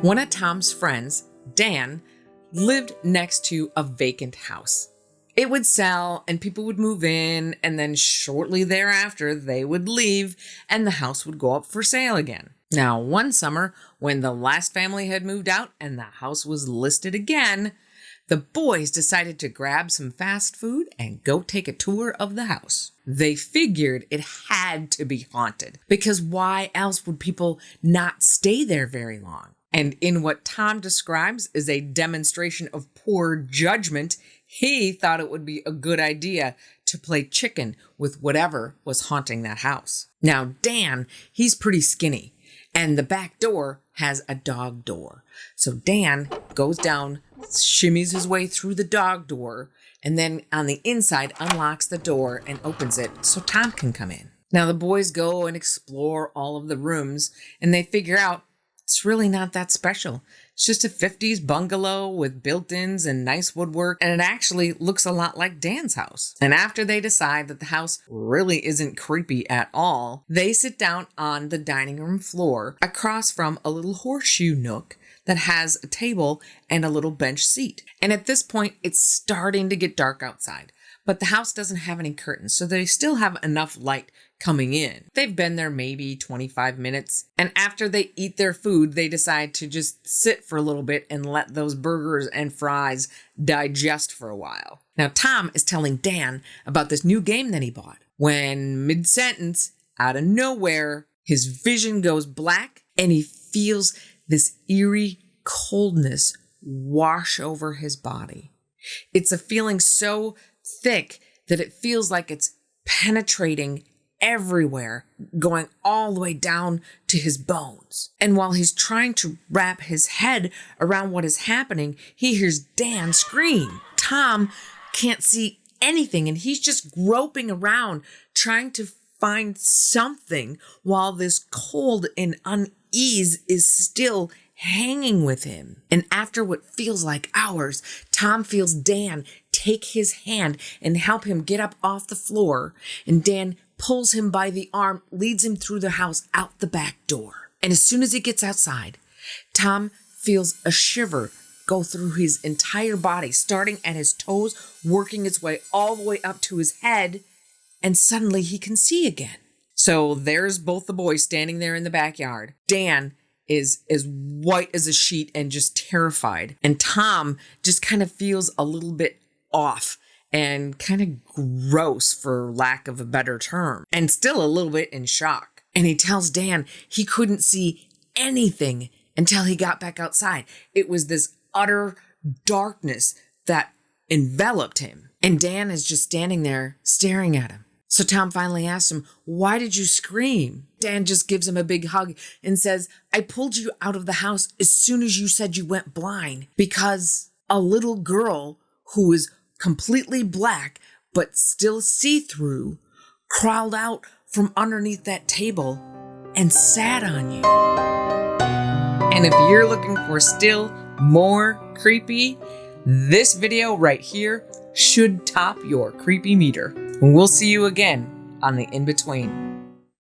One of Tom's friends, Dan, lived next to a vacant house. It would sell and people would move in, and then shortly thereafter they would leave and the house would go up for sale again. Now, one summer when the last family had moved out and the house was listed again, the boys decided to grab some fast food and go take a tour of the house. They figured it had to be haunted, because why else would people not stay there very long? And in what Tom describes as a demonstration of poor judgment, he thought it would be a good idea to play chicken with whatever was haunting that house. Now, Dan, he's pretty skinny, and the back door has a dog door. So Dan goes down, shimmies his way through the dog door, and then on the inside unlocks the door and opens it so Tom can come in. Now, the boys go and explore all of the rooms, and they figure out it's really not that special. It's just a 50s bungalow with built-ins and nice woodwork, and it actually looks a lot like Dan's house. And after they decide that the house really isn't creepy at all, they sit down on the dining room floor across from a little horseshoe nook that has a table and a little bench seat. And at this point, it's starting to get dark outside, but the house doesn't have any curtains, so they still have enough light coming in. They've been there maybe 25 minutes, and after they eat their food, they decide to just sit for a little bit and let those burgers and fries digest for a while. Now, Tom is telling Dan about this new game that he bought, when mid-sentence, out of nowhere, his vision goes black and he feels this eerie coldness wash over his body. It's a feeling so thick that it feels like it's penetrating everywhere, going all the way down to his bones. And while he's trying to wrap his head around what is happening, he hears Dan scream. Tom can't see anything, and he's just groping around trying to find something while this cold and unease is still hanging with him. And after what feels like hours, Tom feels Dan take his hand and help him get up off the floor, and Dan pulls him by the arm, leads him through the house out the back door. And as soon as he gets outside, Tom feels a shiver go through his entire body, starting at his toes, working its way all the way up to his head, and suddenly he can see again. So there's both the boys standing there in the backyard. Dan is as white as a sheet and just terrified. And Tom just kind of feels a little bit off and kind of gross, for lack of a better term, and still a little bit in shock. And he tells Dan he couldn't see anything until he got back outside. It was this utter darkness that enveloped him. And Dan is just standing there staring at him. So Tom finally asks him, "Why did you scream?" Dan just gives him a big hug and says, "I pulled you out of the house as soon as you said you went blind, because a little girl who was completely black but still see-through crawled out from underneath that table and sat on you." And if you're looking for still more creepy, this video right here should top your creepy meter. We'll see you again on the In-Between.